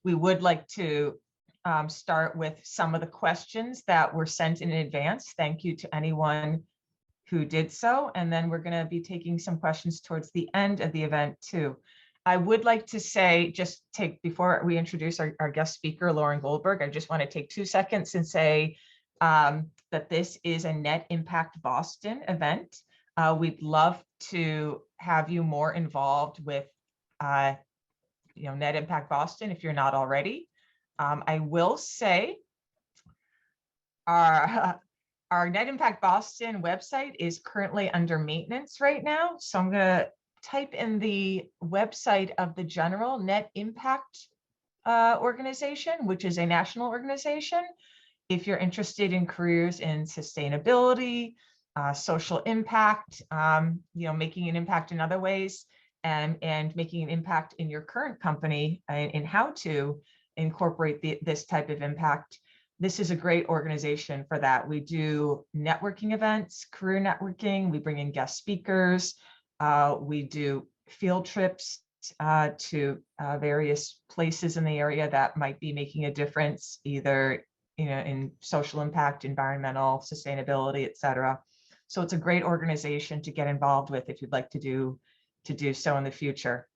we would like to start with some of the questions that were sent in advance. Thank you to anyone who did so. And then we're going to be taking some questions towards the end of the event too. I would like to say, before we introduce our guest speaker, Lauren Goldberg, I just want to take 2 seconds and say that this is a Net Impact Boston event. We'd love to have you more involved with Net Impact Boston if you're not already. I will say our Net Impact Boston website is currently under maintenance right now. So I'm going to type in the website of the general Net Impact organization, which is a national organization. If you're interested in careers in sustainability, social impact, making an impact in other ways, and making an impact in your current company in how to incorporate this type of impact, this is a great organization for that. We do networking events, career networking. We bring in guest speakers. We do field trips to various places in the area that might be making a difference, either in social impact, environmental, sustainability, et cetera. So it's a great organization to get involved with if you'd like to do so in the future.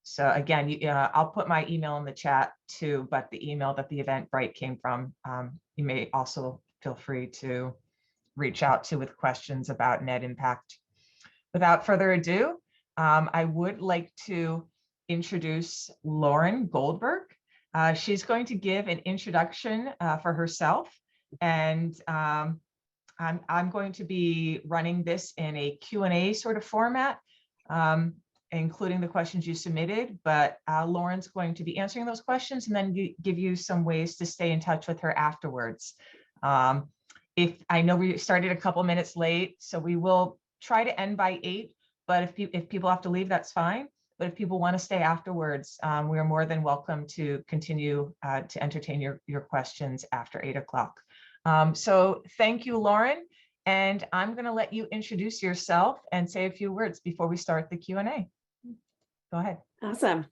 So again, I'll put my email in the chat too, but the email that the Eventbrite came from, you may also feel free to reach out to with questions about net impact. Without further ado, I would like to introduce Lauren Goldberg. She's going to give an introduction for herself, and I'm going to be running this in a Q&A sort of format, including the questions you submitted, but Lauren's going to be answering those questions and then give you some ways to stay in touch with her afterwards. If I know we started a couple minutes late, so we will try to end by 8, but if people have to leave, that's fine. But if people want to stay afterwards, we are more than welcome to continue to entertain your questions after 8 o'clock. So thank you, Lauren. And I'm going to let you introduce yourself and say a few words before we start the Q&A. Go ahead. Awesome.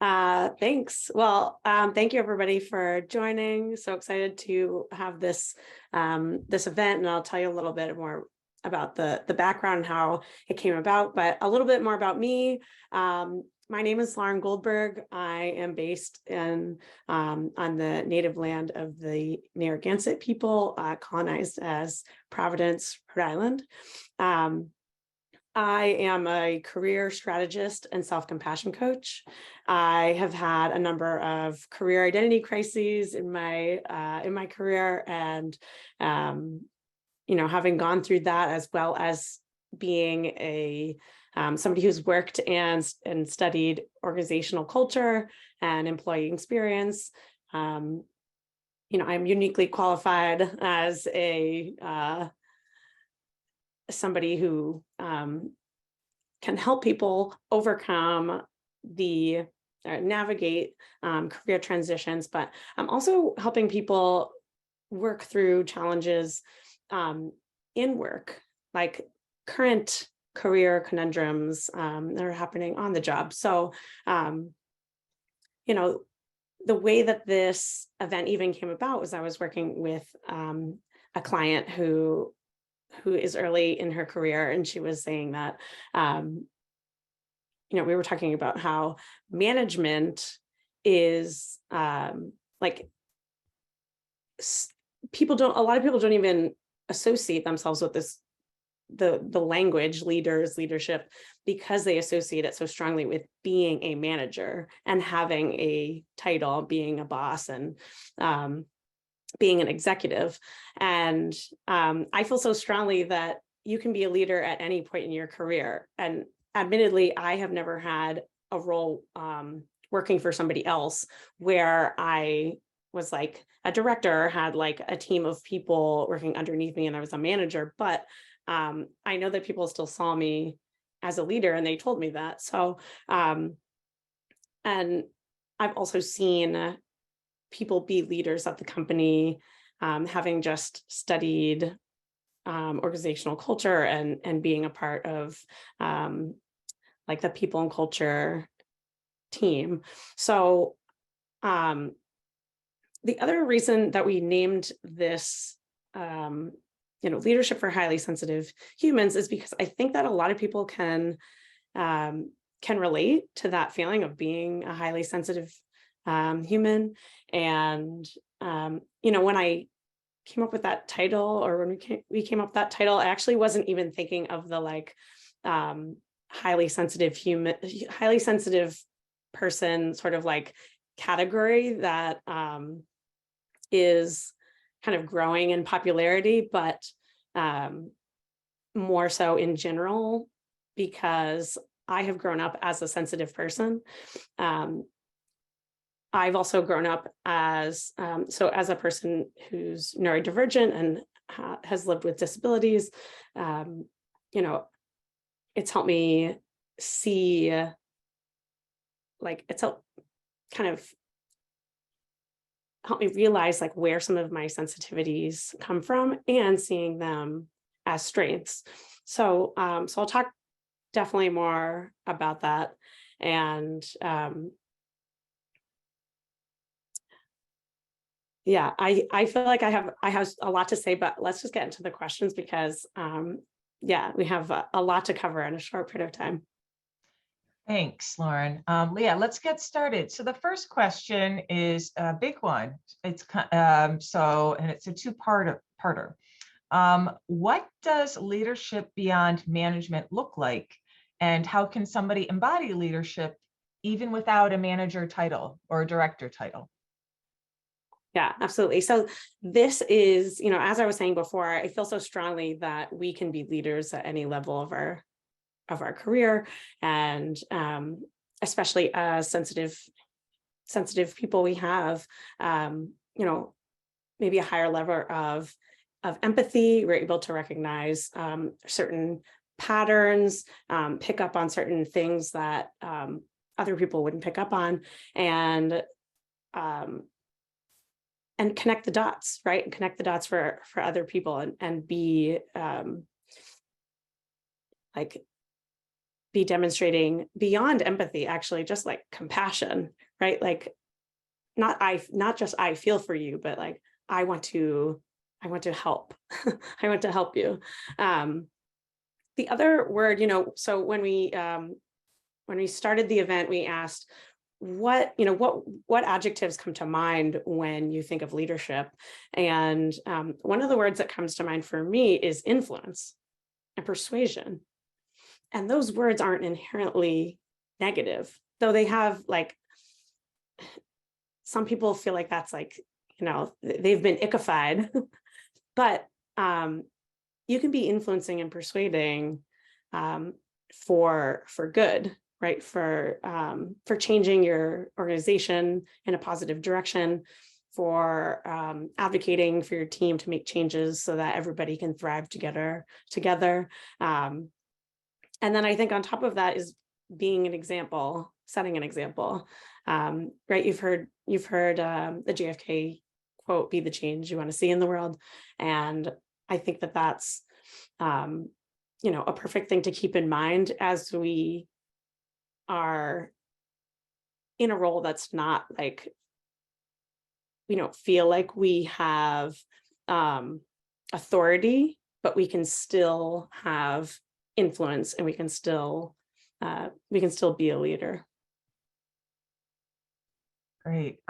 Thanks. Well, thank you everybody for joining. So excited to have this event, and I'll tell you a little bit more about the background and how it came about, but a little bit more about me. My name is Lauren Goldberg. I am based on the native land of the Narragansett people, colonized as Providence, Rhode Island. I am a career strategist and self-compassion coach. I have had a number of career identity crises in my career, and having gone through that, as well as being somebody who's worked and studied organizational culture and employee experience. I'm uniquely qualified as somebody who can help people overcome navigate career transitions, but I'm also helping people work through challenges in work, like current career conundrums that are happening on the job. So, the way that this event even came about was I was working with a client who is early in her career, and she was saying that, we were talking about how management is a lot of people don't even associate themselves with the language leadership, because they associate it so strongly with being a manager and having a title, being a boss, and being an executive. And I feel so strongly that you can be a leader at any point in your career. And admittedly, I have never had a role working for somebody else where I was like a director, had like a team of people working underneath me, and I was a manager. But I know that people still saw me as a leader, and they told me that. So, and I've also seen people be leaders at the company, having just studied organizational culture and being a part of like the people and culture team. So the other reason that we named this, leadership for highly sensitive humans is because I think that a lot of people can relate to that feeling of being a highly sensitive human. And, when I came up with that title, or when we came up with that title, I actually wasn't even thinking of the highly sensitive person sort of like category that is kind of growing in popularity, but more so in general, because I have grown up as a sensitive person. I've also grown up as a person who's neurodivergent and has lived with disabilities. It's helped me see, it's kind of helped me realize where some of my sensitivities come from and seeing them as strengths. So I'll talk definitely more about that. And I feel like I have a lot to say, but let's just get into the questions because we have a lot to cover in a short period of time. Thanks, Lauren. Leah, let's get started. So the first question is a big one. It's and it's a two-parter. What does leadership beyond management look like, and how can somebody embody leadership even without a manager title or a director title? Yeah, absolutely. So this is, as I was saying before, I feel so strongly that we can be leaders at any level of our career, and especially as sensitive people, we have maybe a higher level of empathy. We're able to recognize certain patterns, pick up on certain things that other people wouldn't pick up on, and connect the dots, right? And connect the dots for other people, and be be demonstrating beyond empathy, actually, just compassion, right? Not just I feel for you, but I want to help. I want to help you. The other word, so when we started the event, we asked what adjectives come to mind when you think of leadership, and one of the words that comes to mind for me is influence and persuasion. And those words aren't inherently negative, though they have some people feel like that's they've been ickified, but you can be influencing and persuading for good, right? For changing your organization in a positive direction, for advocating for your team to make changes so that everybody can thrive together. And then I think on top of that is being an example, setting an example, right? You've heard the JFK quote, "Be the change you want to see in the world." And I think that that's, a perfect thing to keep in mind as we are in a role that's not we don't feel like we have authority, but we can still have influence, and we can still be a leader. Great.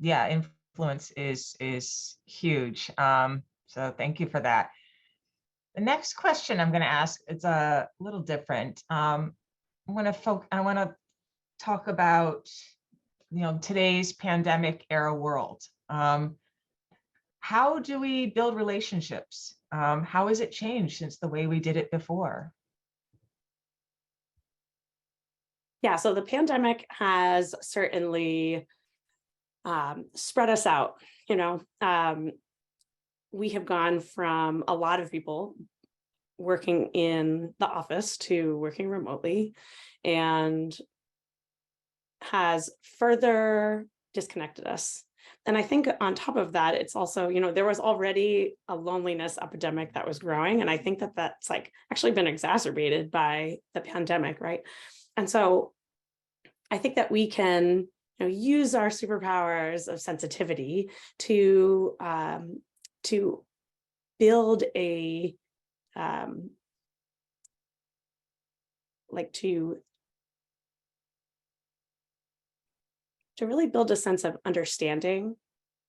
Influence is huge. So thank you for that. The next question I'm going to ask is a little different. I want to talk about today's pandemic era world. How do we build relationships? How has it changed since the way we did it before? Yeah, so the pandemic has certainly spread us out. We have gone from a lot of people working in the office to working remotely, and has further disconnected us. And I think on top of that, it's also, there was already a loneliness epidemic that was growing. And I think that that's actually been exacerbated by the pandemic, right? And so I think that we can use our superpowers of sensitivity to build a to really build a sense of understanding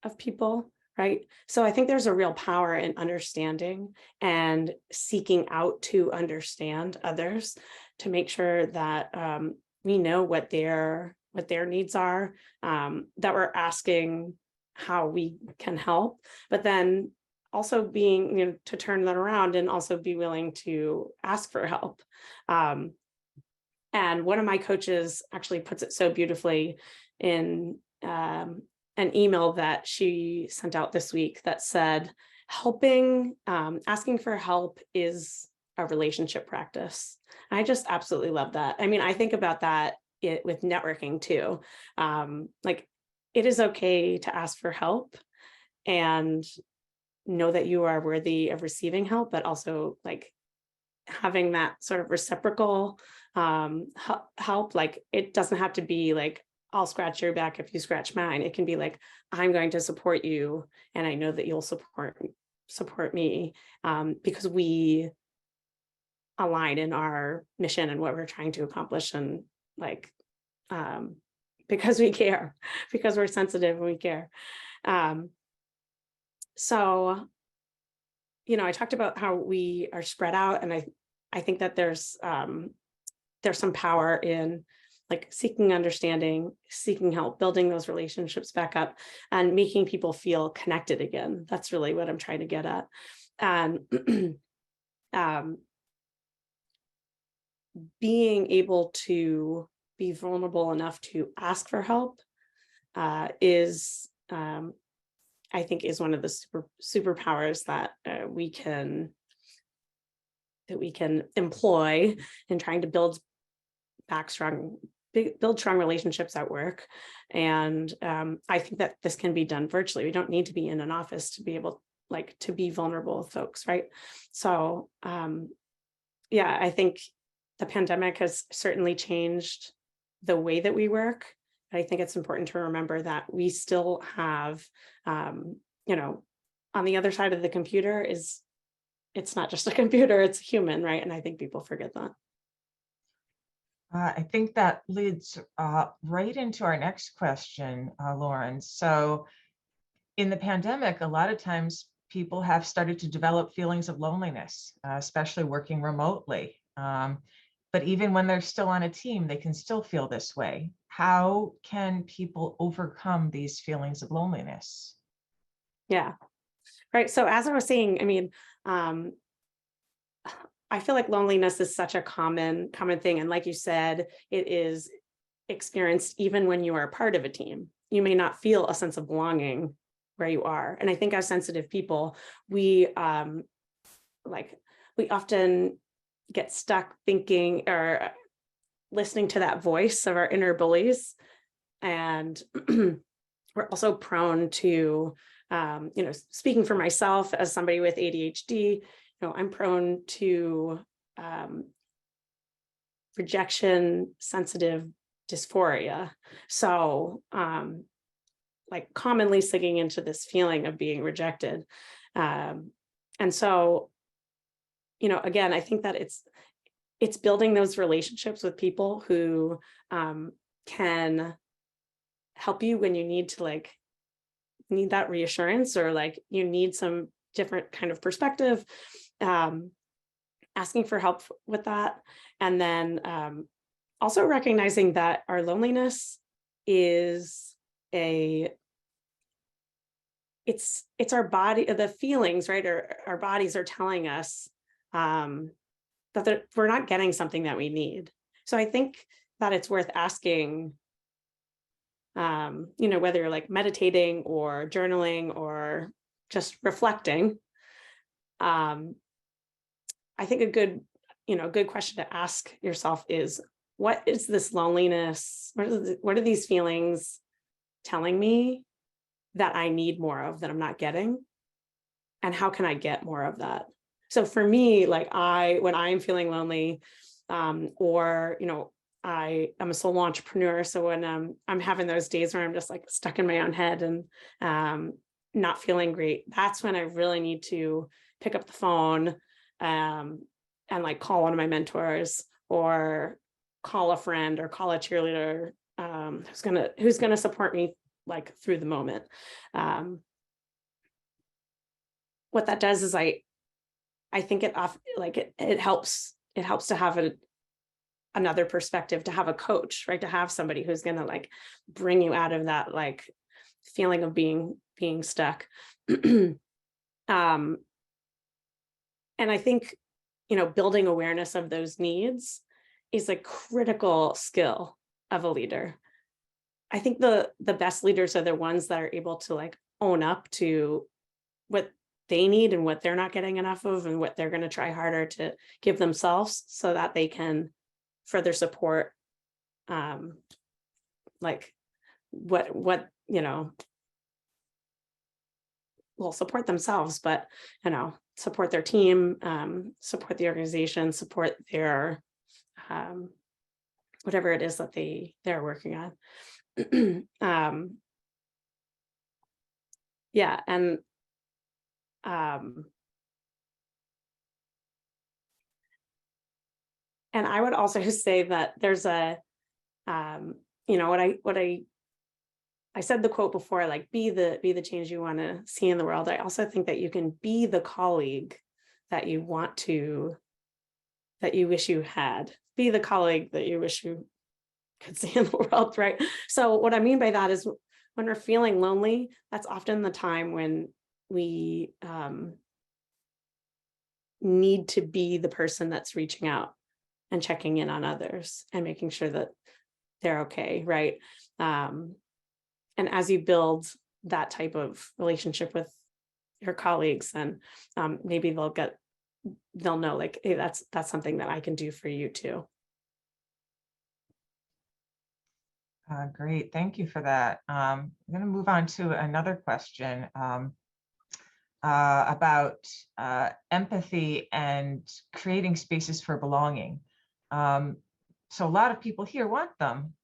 of people, right? So I think there's a real power in understanding and seeking out to understand others, to make sure that we know what their needs are, that we're asking how we can help, but then also being, to turn that around and also be willing to ask for help. And one of my coaches actually puts it so beautifully in an email that she sent out this week that said, asking for help is a relationship practice. I just absolutely love that. I mean, I think about that with networking too. It is okay to ask for help and know that you are worthy of receiving help, but also having that sort of reciprocal help. It doesn't have to be I'll scratch your back if you scratch mine. It can be I'm going to support you, and I know that you'll support me, because we align in our mission and what we're trying to accomplish, and because we care, because we're sensitive and we care. So I talked about how we are spread out, and I think that there's some power in seeking understanding, seeking help, building those relationships back up, and making people feel connected again. That's really what I'm trying to get at. And being able to be vulnerable enough to ask for help is, I think, is one of the superpowers that we can employ in trying to build strong relationships at work. And I think that this can be done virtually. We don't need to be in an office to be able to be vulnerable with folks, right? So I think the pandemic has certainly changed the way that we work. I think it's important to remember that we still have, on the other side of the computer it's not just a computer, it's a human, right? And I think people forget that. I think that leads right into our next question, Lauren. So in the pandemic, a lot of times people have started to develop feelings of loneliness, especially working remotely. But even when they're still on a team, they can still feel this way. How can people overcome these feelings of loneliness? Yeah, right. So as I was saying, I mean, I feel like loneliness is such a common thing. And like you said, it is experienced even when you are a part of a team. You may not feel a sense of belonging where you are. And I think as sensitive people, we often get stuck thinking or listening to that voice of our inner bullies. And we're also prone to, speaking for myself as somebody with ADHD, I'm prone to rejection sensitive dysphoria. So commonly sinking into this feeling of being rejected. And so, again, I think that it's building those relationships with people who can help you when you need to need that reassurance, or you need some different kind of perspective, asking for help with that. And then also recognizing that our loneliness is it's our body, the feelings, right? Or our bodies are telling us that we're not getting something that we need. So I think that it's worth asking, whether you're meditating or journaling or just reflecting. I think a good question to ask yourself is, what is this loneliness? What are these feelings telling me that I need more of, that I'm not getting? And how can I get more of that? So for me, when I'm feeling lonely, or, I am a solo entrepreneur. So when I'm having those days where I'm just like stuck in my own head and not feeling great, that's when I really need to pick up the phone and like call one of my mentors or call a friend or call a cheerleader who's gonna support me like through the moment. What that does is I think it helps to have another perspective, to have a coach, right? To have somebody who's going to like bring you out of that like feeling of being stuck. And I think, building awareness of those needs is a critical skill of a leader. I think the best leaders are the ones that are able to like own up to what they need and what they're not getting enough of and what they're going to try harder to give themselves so that they can further support like what will support themselves, but support their team, support the organization, support their whatever it is that they're working on. Yeah, and I would also say that there's a what I said the quote before, like be the change you want to see in the world. I also think that you can be the colleague that you wish you had. Be the colleague that you wish you could see in the world, right? So what I mean by that is when we're feeling lonely, that's often the time when we need to be the person that's reaching out and checking in on others and making sure that they're okay, right? And as you build that type of relationship with your colleagues, then maybe they'll know like, hey, that's something that I can do for you too. Great, thank you for that. I'm going to move on to another question about empathy and creating spaces for belonging. So a lot of people here want them.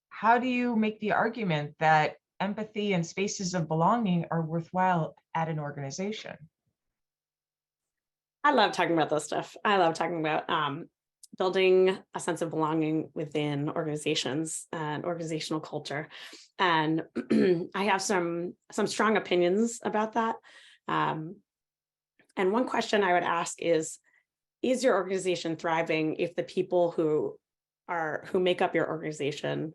How do you make the argument that empathy and spaces of belonging are worthwhile at an organization? I love talking about this stuff. I love talking about building a sense of belonging within organizations and organizational culture. And I have some strong opinions about that. And one question I would ask is your organization thriving if the people who make up your organization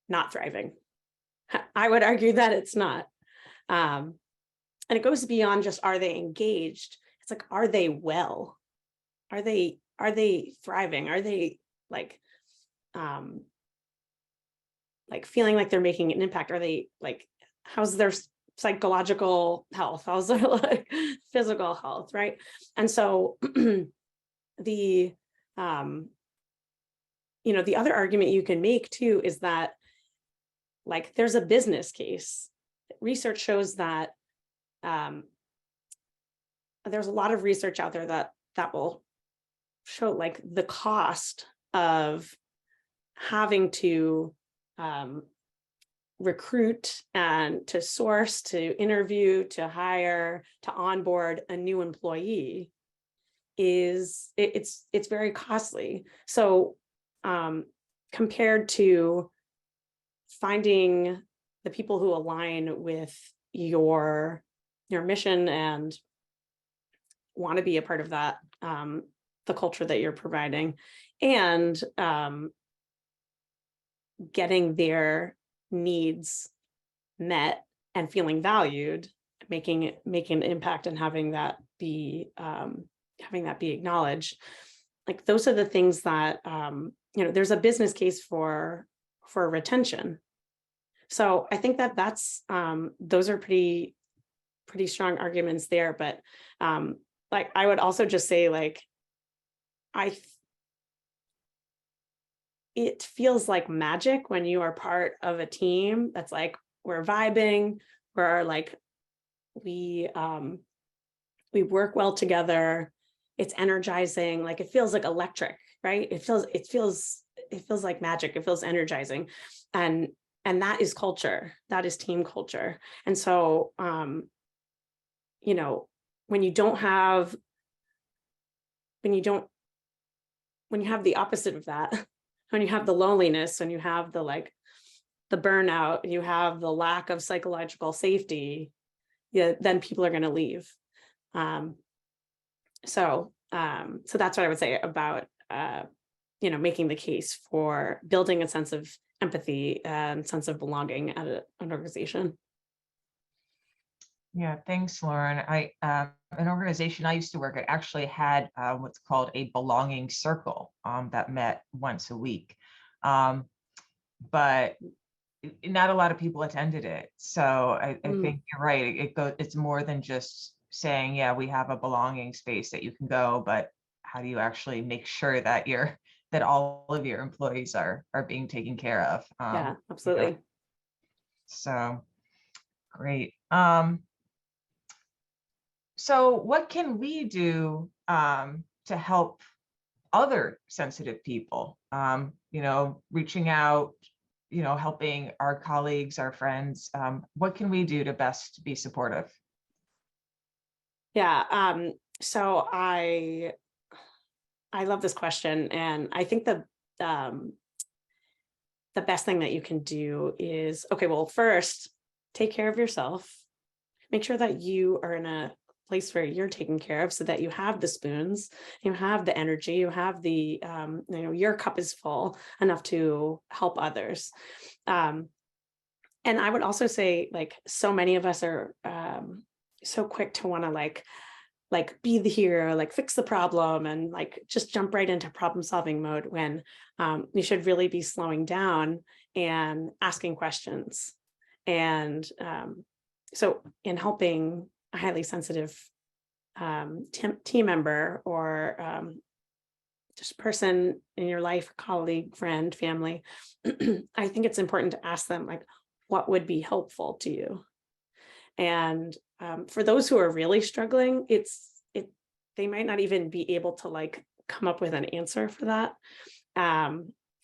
not thriving? I would argue that it's not. And it goes beyond just, are they engaged? It's like, are they well? Are they thriving? Are they like feeling like they're making an impact? Are they like, how's their psychological health? How's their like physical health? Right. And so the other argument you can make too is that like there's a business case. Research shows that there's a lot of research out there that will show like the cost of having to recruit and to source, to interview, to hire, to onboard a new employee it's very costly. So compared to finding the people who align with your mission and want to be a part of that, the culture that you're providing, and getting their needs met and feeling valued, making an impact and having that be acknowledged. Like those are the things that there's a business case for retention. So I think that's those are pretty strong arguments there. But like I would also just say like it feels like magic when you are part of a team that's like we're vibing, we're like we work well together. It's energizing, like it feels like electric, right? It feels it feels like magic. It feels energizing. And that is culture. That is team culture. And so, you know, when you have the opposite of that, when you have the loneliness, when you have the burnout, you have the lack of psychological safety, yeah, then people are going to leave. So that's what I would say about, making the case for building a sense of empathy and sense of belonging at an organization. Yeah, thanks, Lauren. An organization I used to work at actually had what's called a belonging circle that met once a week. But not a lot of people attended it. So I think you're right. It's more than just saying, yeah, we have a belonging space that you can go, but how do you actually make sure that that all of your employees are being taken care of? Yeah, absolutely. So great. So what can we do to help other sensitive people? Reaching out, helping our colleagues, our friends. What can we do to best be supportive? Yeah. So I love this question, and I think the best thing that you can do is, okay, well, first, take care of yourself. Make sure that you are in a place where you're taken care of, so that you have the spoons, you have the energy, you have the, your cup is full enough to help others. And I would also say, so many of us are so quick to want to be the hero, fix the problem, and just jump right into problem solving mode, when you should really be slowing down and asking questions. And so in helping a highly sensitive team member, or just person in your life, colleague, friend, family, I think it's important to ask them, what would be helpful to you? And for those who are really struggling, they might not even be able to come up with an answer for that.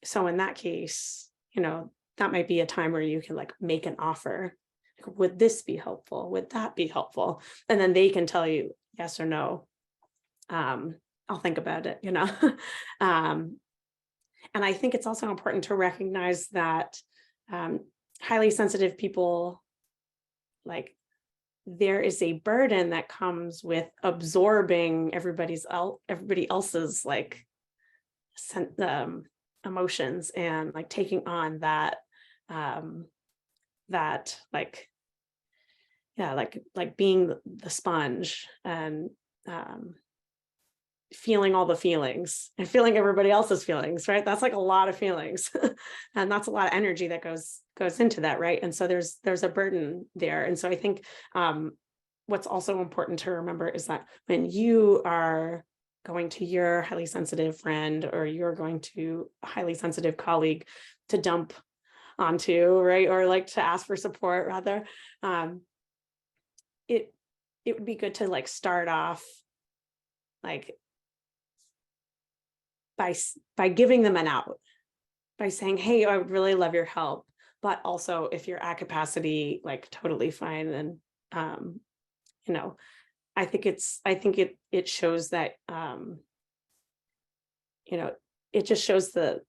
So in that case, that might be a time where you can make an offer. Would this be helpful? Would that be helpful? And then they can tell you yes or no. I'll think about it, and I think it's also important to recognize that highly sensitive people, there is a burden that comes with absorbing everybody else's emotions, and taking on that being the sponge, and feeling all the feelings and feeling everybody else's feelings, right? That's a lot of feelings and that's a lot of energy that goes into that, right? And so there's a burden there. And so I think what's also important to remember is that when you are going to your highly sensitive friend, or you're going to a highly sensitive colleague to dump onto, right, or to ask for support rather, it would be good to start off by giving them an out, by saying, hey, I would really love your help, but also if you're at capacity, totally fine. And I think it shows that it just shows the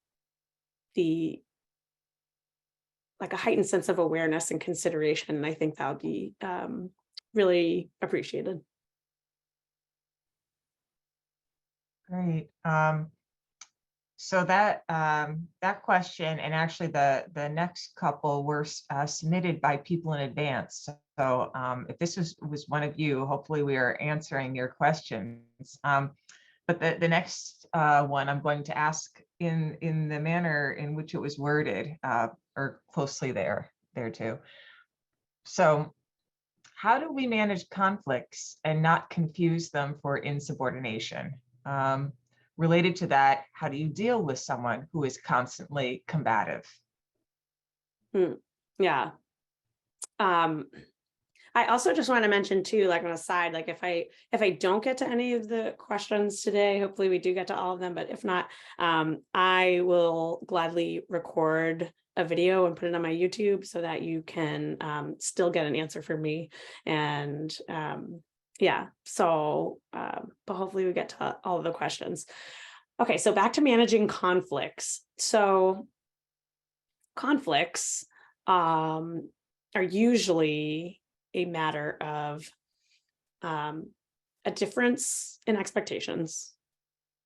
a heightened sense of awareness and consideration. And I think that would be really appreciated. Great. So that question, and actually the next couple, were submitted by people in advance. So if this was one of you, hopefully we are answering your questions. But the next one I'm going to ask in the manner in which it was worded, or closely there too. So how do we manage conflicts and not confuse them for insubordination? Related to that, how do you deal with someone who is constantly combative? Yeah. I I also just want to mention too, like on a side, like if I don't get to any of the questions today, hopefully we do get to all of them, but if not, I will gladly record a video and put it on my YouTube so that you can still get an answer from me. And yeah, so but hopefully we get to all of the questions. Okay, so back to managing conflicts. So conflicts are usually a matter of a difference in expectations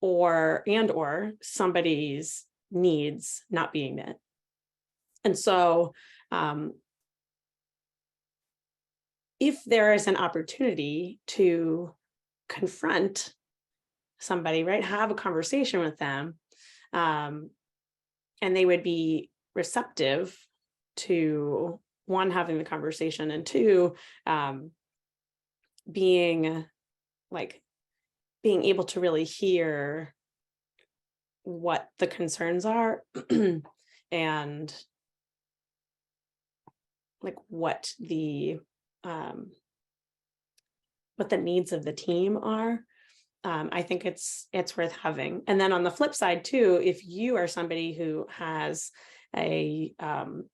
or somebody's needs not being met. And so if there is an opportunity to confront somebody, right, have a conversation with them, and they would be receptive to one, having the conversation, and two, being able to really hear what the concerns are and like what the needs of the team are. I think it's worth having. And then on the flip side too, if you are somebody who has a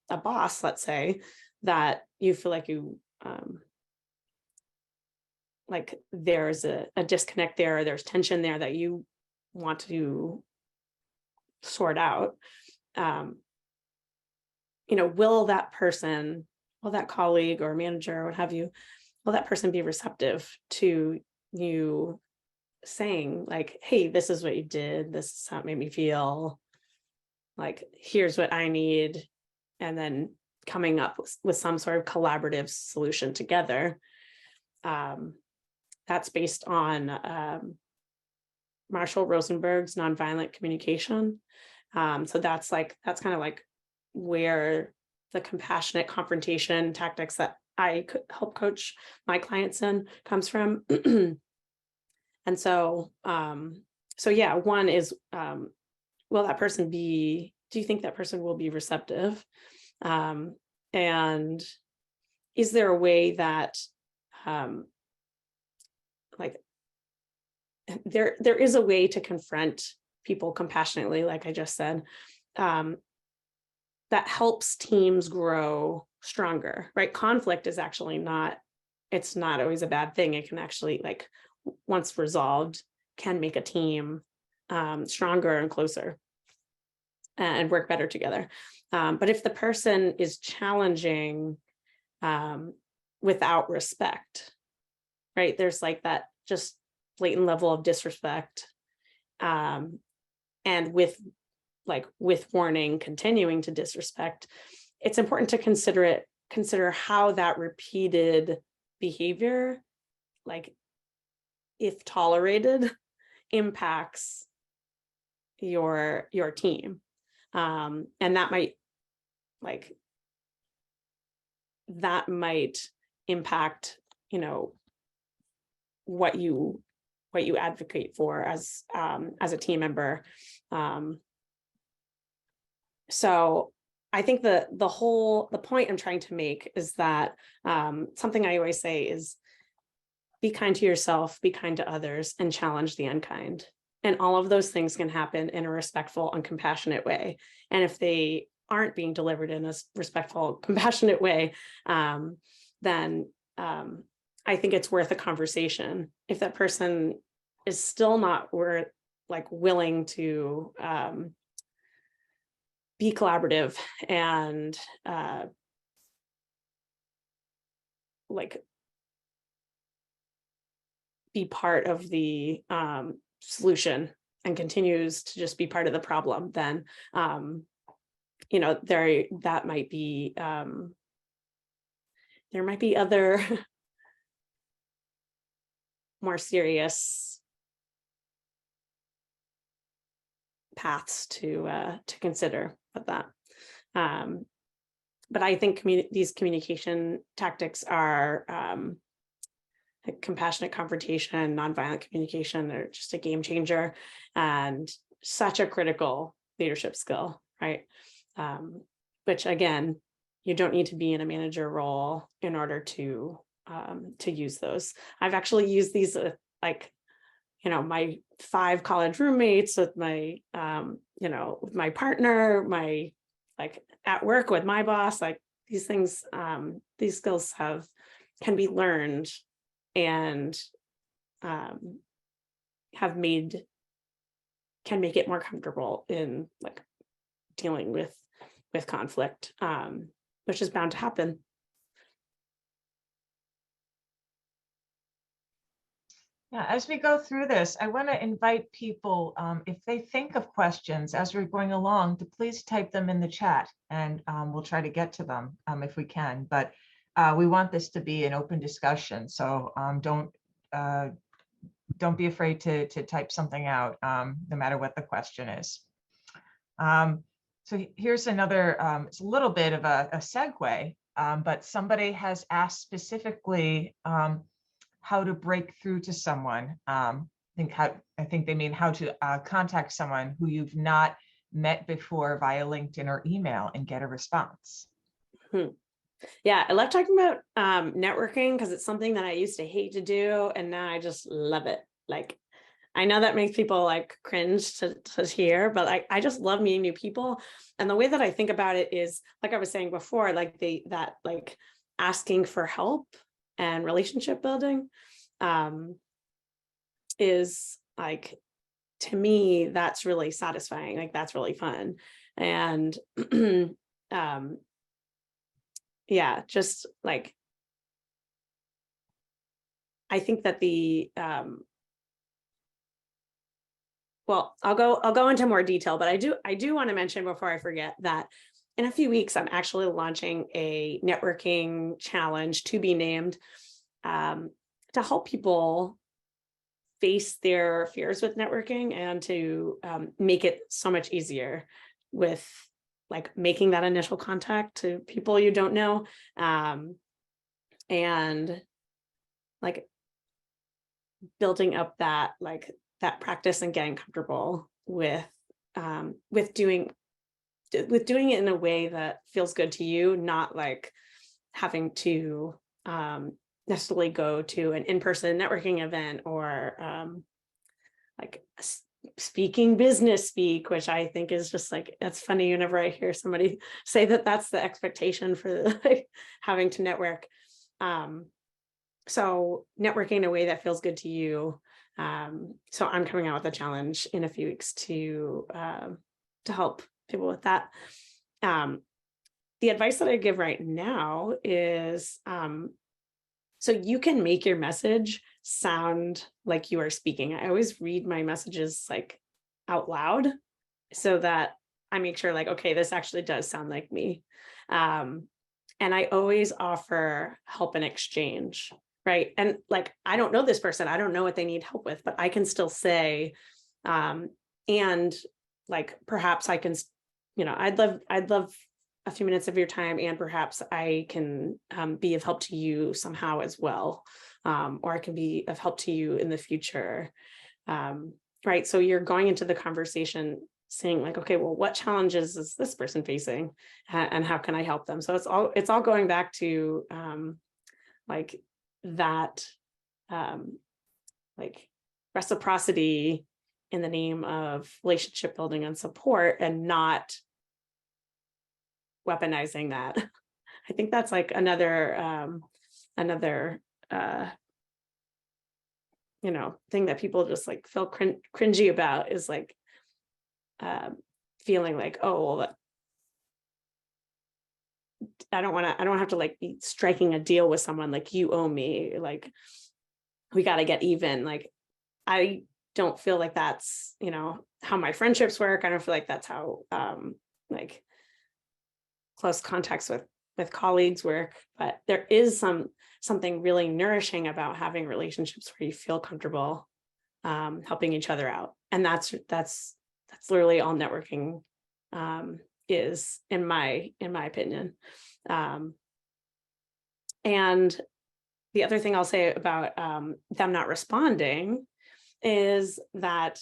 boss, let's say, that you feel like you like there's a disconnect there, or there's tension there that you want to sort out, will that person, will that colleague or manager or what have you, will that person be receptive to you saying like, hey, this is what you did, this is how it made me feel, like here's what I need, and then coming up with some sort of collaborative solution together. That's based on Marshall Rosenberg's nonviolent communication. So that's kind of like where the compassionate confrontation tactics that I could help coach my clients in comes from. And so, yeah, one is, will that person be, do you think that person will be receptive? And is there a way that, like, there is a way to confront people compassionately, like I just said, that helps teams grow stronger, right? Conflict is actually it's not always a bad thing. It can actually, like, once resolved, can make a team stronger and closer and work better together. But if the person is challenging without respect, right? There's like that just blatant level of disrespect, and with warning, continuing to disrespect, it's important to consider how that repeated behavior, like if tolerated, impacts your team. And that might impact, what you advocate for as a team member. So I think the point I'm trying to make is that something I always say is be kind to yourself, be kind to others, and challenge the unkind. And all of those things can happen in a respectful and compassionate way. And if they aren't being delivered in a respectful, compassionate way, then I think it's worth a conversation. If that person is still not willing to be collaborative and be part of the solution and continues to just be part of the problem, then there might be other more serious paths to consider with that. But I think these communication tactics are compassionate confrontation, nonviolent communication. They're just a game changer and such a critical leadership skill, right? Which again, you don't need to be in a manager role in order to to use those. I've actually used these like, my 5 college roommates, with my, with my partner, my, like at work with my boss, like these things, these skills can be learned and can make it more comfortable in like dealing with conflict, which is bound to happen. Yeah, as we go through this, I want to invite people, if they think of questions as we're going along, to please type them in the chat, and we'll try to get to them if we can. But we want this to be an open discussion, so don't be afraid to type something out, no matter what the question is. So here's another, it's a little bit of a segue, but somebody has asked specifically how to break through to someone. I think they mean how to contact someone who you've not met before via LinkedIn or email and get a response. Yeah, I love talking about networking because it's something that I used to hate to do, and now I just love it. Like, I know that makes people like cringe to hear, but I just love meeting new people. And the way that I think about it is, like I was saying before, like like asking for help and relationship building is like, to me, that's really satisfying. Like, that's really fun. And yeah, just like, I think that well, I'll go into more detail, but I do want to mention before I forget that in a few weeks, I'm actually launching a networking challenge, to be named, to help people face their fears with networking and to make it so much easier with like making that initial contact to people you don't know, and like building up that practice and getting comfortable with doing it in a way that feels good to you, not like having to necessarily go to an in-person networking event or like speaking business speak, which I think is just like, that's funny whenever I hear somebody say that that's the expectation for like having to network. So networking in a way that feels good to you. So I'm coming out with a challenge in a few weeks to help people with that. The advice that I give right now is, so you can make your message sound like you are speaking. I always read my messages like out loud so that I make sure like, okay, this actually does sound like me. And I always offer help in exchange, right? And like, I don't know this person, I don't know what they need help with, but I can still say, and like, perhaps I can, I'd love a few minutes of your time, and perhaps I can be of help to you somehow as well, or I can be of help to you in the future, right? So you're going into the conversation saying like, okay, well, what challenges is this person facing, and how can I help them? So it's all going back to like that, like reciprocity in the name of relationship building and support, and not weaponizing that. I think that's like another thing that people just like feel cringy about, is like feeling like, oh, well, I don't have to like be striking a deal with someone, like you owe me, like we got to get even. Like, I don't feel like that's, how my friendships work. I don't feel like that's how like close contacts with colleagues work, but there is something really nourishing about having relationships where you feel comfortable helping each other out. And that's literally all networking is, in my opinion. And the other thing I'll say about them not responding is that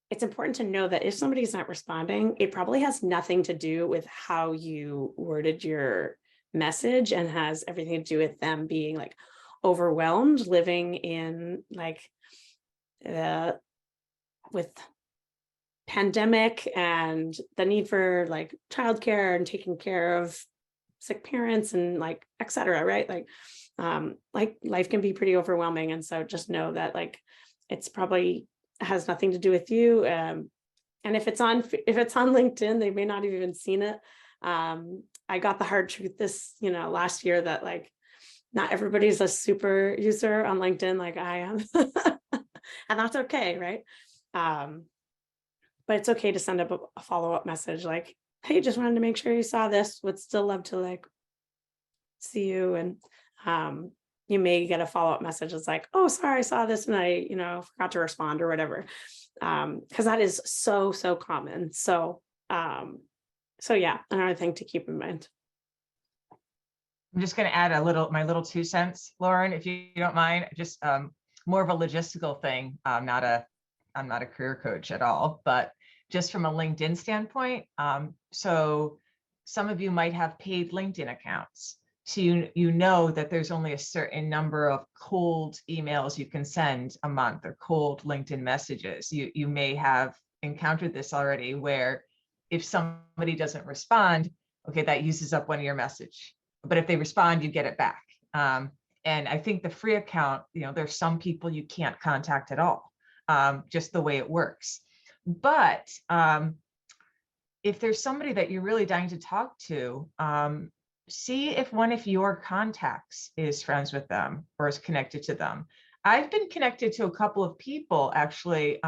it's important to know that if somebody's not responding, it probably has nothing to do with how you worded your message, and has everything to do with them being like overwhelmed living in like with pandemic and the need for like childcare and taking care of sick parents and like et cetera, right? Like life can be pretty overwhelming. And so just know that like it's probably has nothing to do with you. And if it's on LinkedIn, they may not have even seen it. I got the hard truth this, last year that like not everybody's a super user on LinkedIn like I am. And that's okay, right? But it's okay to send up a follow-up message like, hey, just wanted to make sure you saw this. Would still love to like see you. And you may get a follow-up message that's like, oh, sorry, I saw this and I, forgot to respond or whatever. Because that is so common. So yeah, another thing to keep in mind. I'm just going to add my little 2 cents, Lauren, if you don't mind, just more of a logistical thing. I'm not a career coach at all, but just from a LinkedIn standpoint. So some of you might have paid LinkedIn accounts. So you know that there's only a certain number of cold emails you can send a month or cold LinkedIn messages. You may have encountered this already, where if somebody doesn't respond, okay, that uses up one of your message. But if they respond, you get it back. And I think the free account, there's some people you can't contact at all, just the way it works. But if there's somebody that you're really dying to talk to, see if one of your contacts is friends with them or is connected to them. I've been connected to a couple of people actually,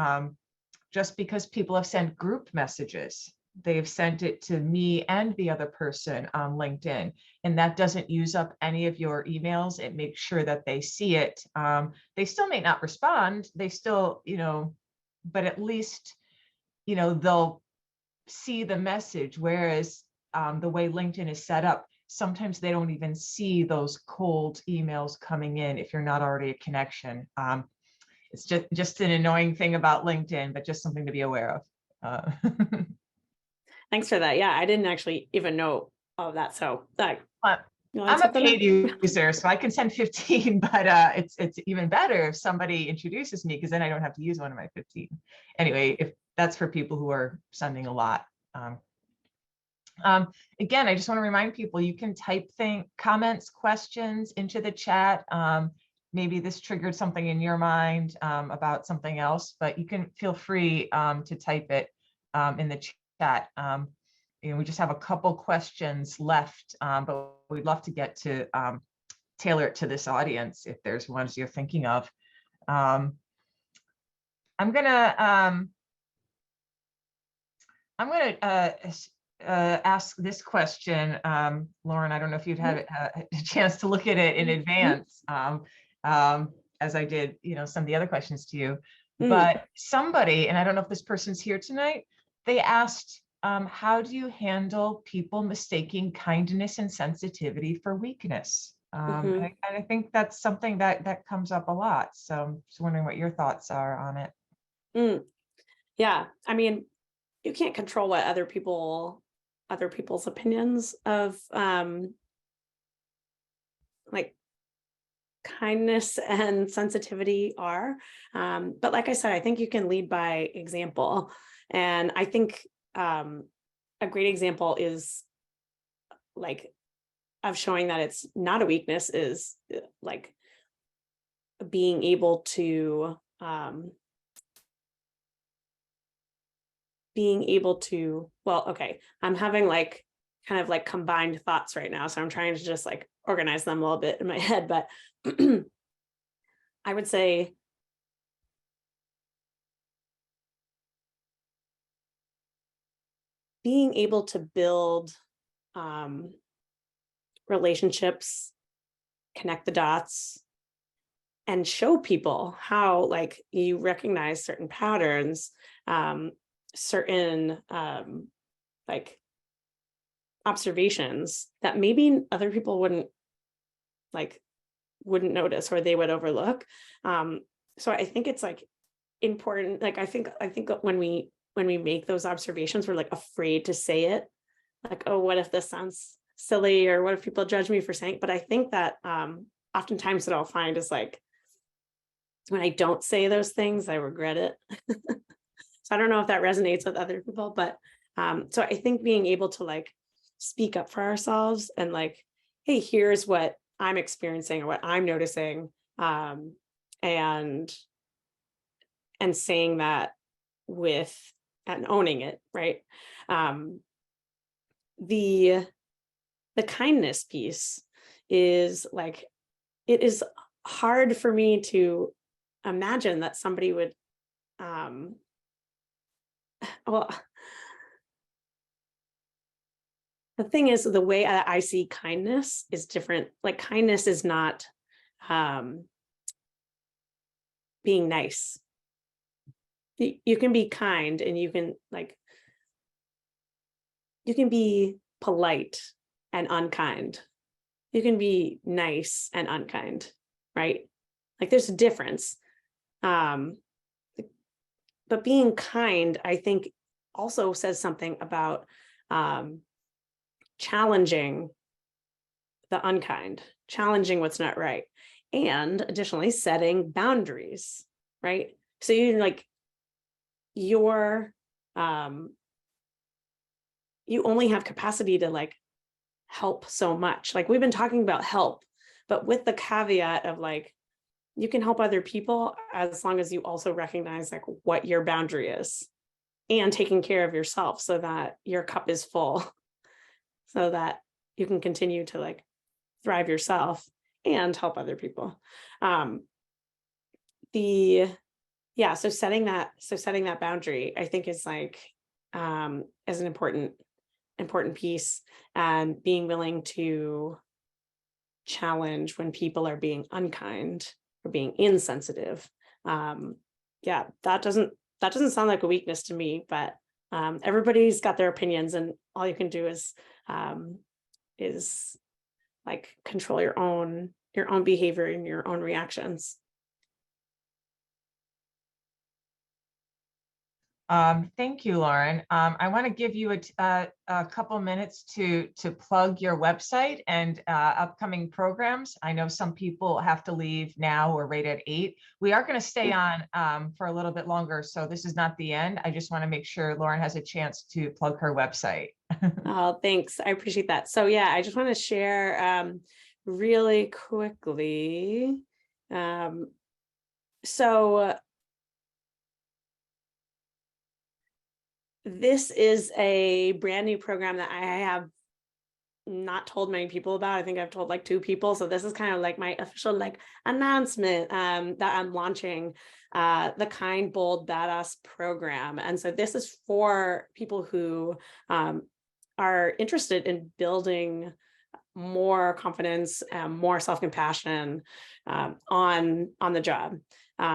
just because people have sent group messages. They've sent it to me and the other person on LinkedIn, and that doesn't use up any of your emails. It makes sure that they see it. They still may not respond. They still, but at least, they'll see the message. Whereas the way LinkedIn is set up, sometimes they don't even see those cold emails coming in if you're not already a connection. It's just an annoying thing about LinkedIn, but just something to be aware of. Thanks for that. Yeah, I didn't actually even know of that. So I'm a paid user, so I can send 15, but it's even better if somebody introduces me, because then I don't have to use one of my 15. Anyway, if that's for people who are sending a lot. Again, I just want to remind people, you can type comments, questions into the chat. Maybe this triggered something in your mind about something else, but you can feel free to type it in the chat. We just have a couple questions left, but we'd love to get to tailor it to this audience if there's ones you're thinking of. I'm gonna ask this question, Lauren. I don't know if you'd had a chance to look at it in advance, as I did, some of the other questions to you. But somebody, and I don't know if this person's here tonight, they asked, how do you handle people mistaking kindness and sensitivity for weakness? And I think that's something that comes up a lot. So I'm just wondering what your thoughts are on it. Yeah, I mean, you can't control what other people's opinions of like kindness and sensitivity are. But like I said, I think you can lead by example. And I think a great example is like of showing that it's not a weakness is like being able to well, okay, I'm having like kind of like combined thoughts right now, so I'm trying to just like organize them a little bit in my head. But I would say being able to build relationships, connect the dots, and show people how like you recognize certain patterns, certain like observations that maybe other people wouldn't notice or they would overlook. So I think it's like important. Like I think when we make those observations, we're like afraid to say it. Like, oh, what if this sounds silly, or what if people judge me for saying it? But I think that oftentimes what I'll find is like, when I don't say those things, I regret it. So I don't know if that resonates with other people, but so I think being able to like speak up for ourselves and like, hey, here's what I'm experiencing or what I'm noticing, and saying that with and owning it, right? The kindness piece is like, it is hard for me to imagine that somebody would well, the thing is, the way I see kindness is different. Like kindness is not being nice. You can be kind and you can be polite and unkind. You can be nice and unkind, right? Like there's a difference. But being kind, I think, also says something about challenging the unkind, challenging what's not right, and additionally setting boundaries, right? So you like your you only have capacity to like help so much. Like we've been talking about help, but with the caveat of like, you can help other people as long as you also recognize like what your boundary is and taking care of yourself so that your cup is full, so that you can continue to like thrive yourself and help other people. So setting that boundary, I think, is like is an important piece, and being willing to challenge when people are being unkind or being insensitive. That doesn't sound like a weakness to me, but everybody's got their opinions, and all you can do is like control your own behavior and your own reactions. Thank you, Lauren. I want to give you a couple minutes to plug your website and upcoming programs. I know some people have to leave now or right at 8. We are going to stay on for a little bit longer, so this is not the end. I just want to make sure Lauren has a chance to plug her website. Oh, thanks. I appreciate that. So yeah, I just want to share really quickly. This is a brand new program that I have not told many people about. I think I've told like 2 people. So this is kind of like my official like announcement that I'm launching the Kind, Bold, Badass program. And so this is for people who are interested in building more confidence and more self-compassion on the job.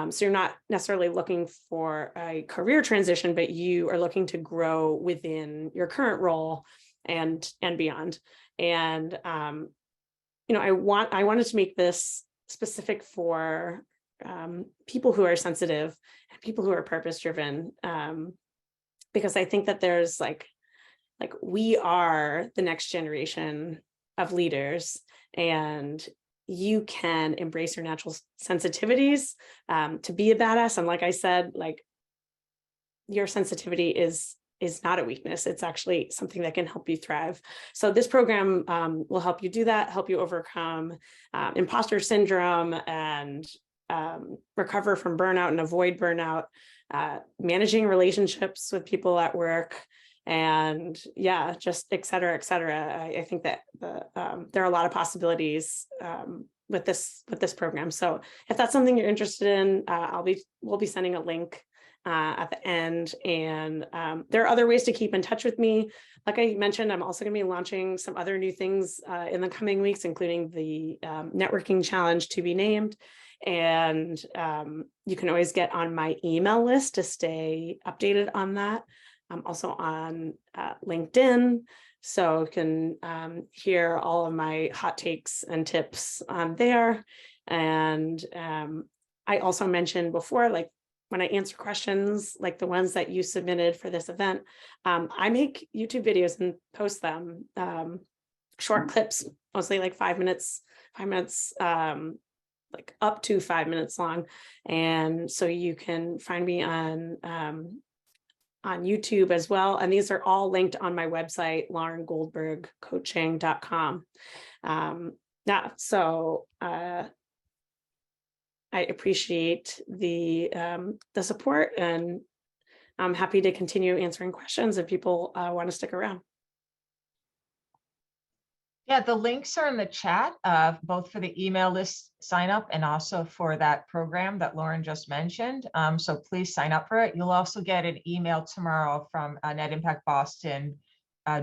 So you're not necessarily looking for a career transition, but you are looking to grow within your current role and beyond. And I wanted to make this specific for people who are sensitive and people who are purpose-driven, because I think that there's like we are the next generation of leaders, and you can embrace your natural sensitivities to be a badass. And like I said, like your sensitivity is not a weakness. It's actually something that can help you thrive. So this program will help you do that, help you overcome imposter syndrome and recover from burnout and avoid burnout, managing relationships with people at work, and just et cetera, et cetera. I think that there are a lot of possibilities with this program. So if that's something you're interested in, we'll be sending a link at the end. And there are other ways to keep in touch with me. Like I mentioned, I'm also going to be launching some other new things in the coming weeks, including the networking challenge to be named. And you can always get on my email list to stay updated on that. I'm also on LinkedIn, so you can hear all of my hot takes and tips there. And I also mentioned before, like when I answer questions, like the ones that you submitted for this event, I make YouTube videos and post them, short clips, mostly like 5 minutes, 5 minutes, like up to 5 minutes long. And so you can find me on YouTube as well. And these are all linked on my website, laurengoldbergcoaching.com. Yeah, so I appreciate the support, and I'm happy to continue answering questions if people want to stick around. Yeah, the links are in the chat, both for the email list sign up and also for that program that Lauren just mentioned. So please sign up for it. You'll also get an email tomorrow from Net Impact Boston,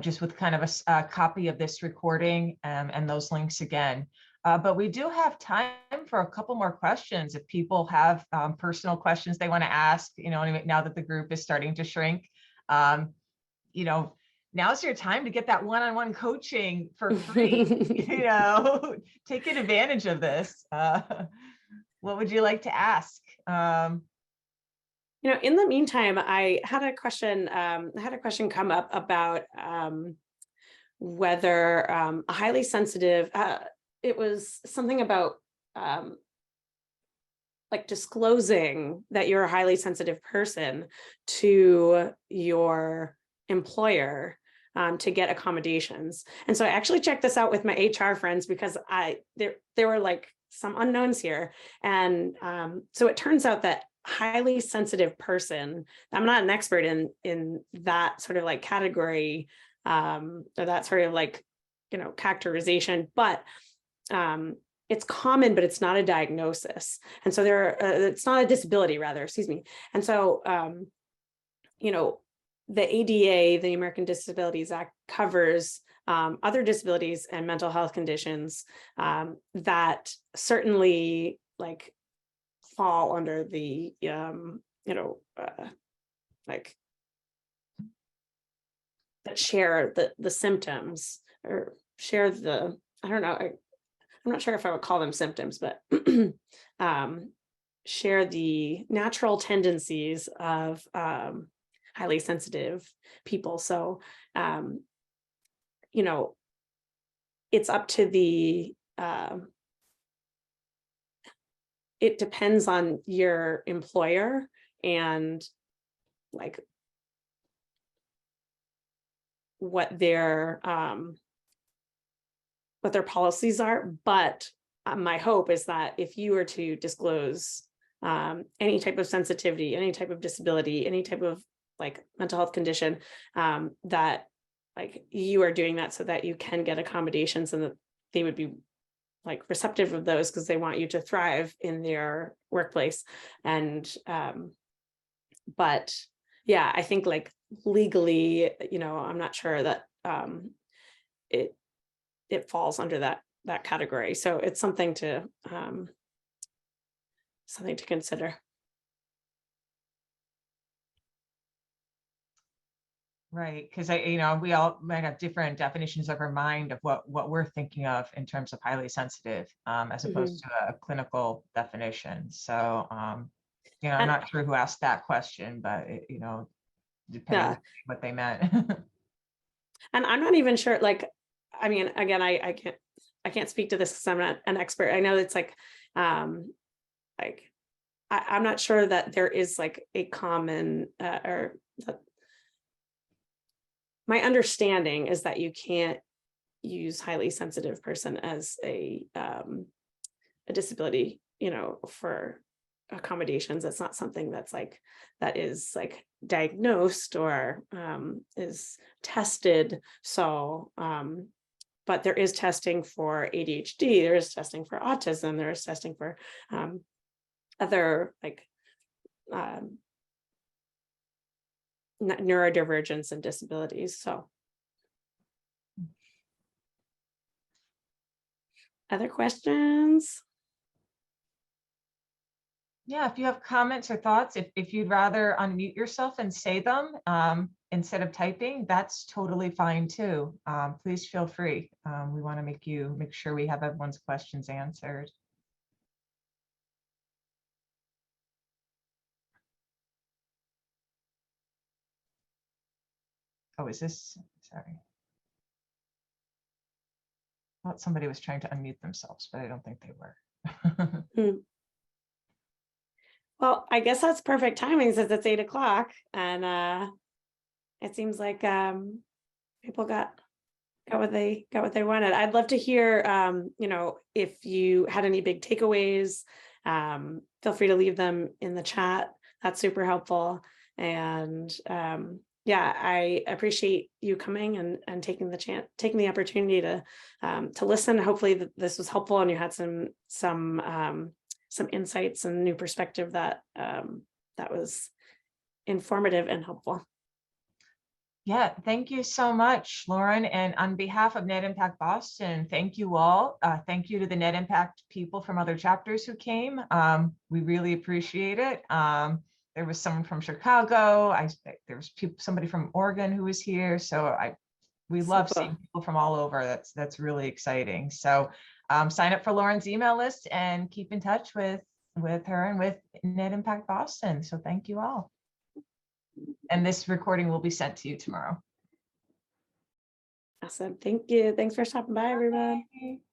just with kind of a copy of this recording and those links again. But we do have time for a couple more questions if people have personal questions they want to ask, now that the group is starting to shrink. Now's your time to get that one-on-one coaching for free. Taking advantage of this. What would you like to ask? In the meantime, I had a question come up about whether a highly sensitive, it was something about like disclosing that you're a highly sensitive person to your employer to get accommodations. And so I actually checked this out with my HR friends, because there were like some unknowns here. And so it turns out that highly sensitive person, I'm not an expert in that sort of like category, or that sort of like, characterization, but it's common, but it's not a diagnosis. And so it's not a disability, rather, excuse me. And so, the ADA, the American Disabilities Act, covers other disabilities and mental health conditions that certainly like fall under the, like that share the symptoms, or share the, I don't know, I'm not sure if I would call them symptoms, but share the natural tendencies of highly sensitive people. So, it's up to the, it depends on your employer and like what their policies are. But my hope is that if you were to disclose any type of sensitivity, any type of disability, any type of like mental health condition, that like you are doing that so that you can get accommodations, and that they would be like receptive of those, because they want you to thrive in their workplace. And but yeah, I think like legally, I'm not sure that it falls under that category. So it's something to consider. Right, because we all might have different definitions of our mind of what we're thinking of in terms of highly sensitive, as opposed to a clinical definition. So, I'm not sure who asked that question, but depending on what they meant. And I'm not even sure. Like, I mean, again, I can't speak to this because I'm not an expert. I know it's like, I'm not sure that there is like a common my understanding is that you can't use highly sensitive person as a disability, for accommodations. It's not something that is like diagnosed or is tested. So, but there is testing for ADHD, there is testing for autism, there is testing for other like neurodivergence and disabilities. So, other questions? Yeah, if you have comments or thoughts, if you'd rather unmute yourself and say them instead of typing, that's totally fine too. Please feel free. We want to make sure we have everyone's questions answered. Oh, is this, sorry. thought somebody was trying to unmute themselves, but I don't think they were. Well, I guess that's perfect timing since it's 8 o'clock, and it seems like people got what they wanted. I'd love to hear, if you had any big takeaways, feel free to leave them in the chat. That's super helpful. And yeah, I appreciate you coming and taking the opportunity to listen. Hopefully this was helpful and you had some insights and new perspective that was informative and helpful. Yeah, thank you so much, Lauren. And on behalf of Net Impact Boston, thank you all. Thank you to the Net Impact people from other chapters who came. We really appreciate it. There was someone from Chicago. There was somebody from Oregon who was here. So we love seeing people from all over. That's really exciting. So sign up for Lauren's email list and keep in touch with her and with Net Impact Boston. So thank you all. And this recording will be sent to you tomorrow. Awesome. Thank you. Thanks for stopping by, everyone. Bye.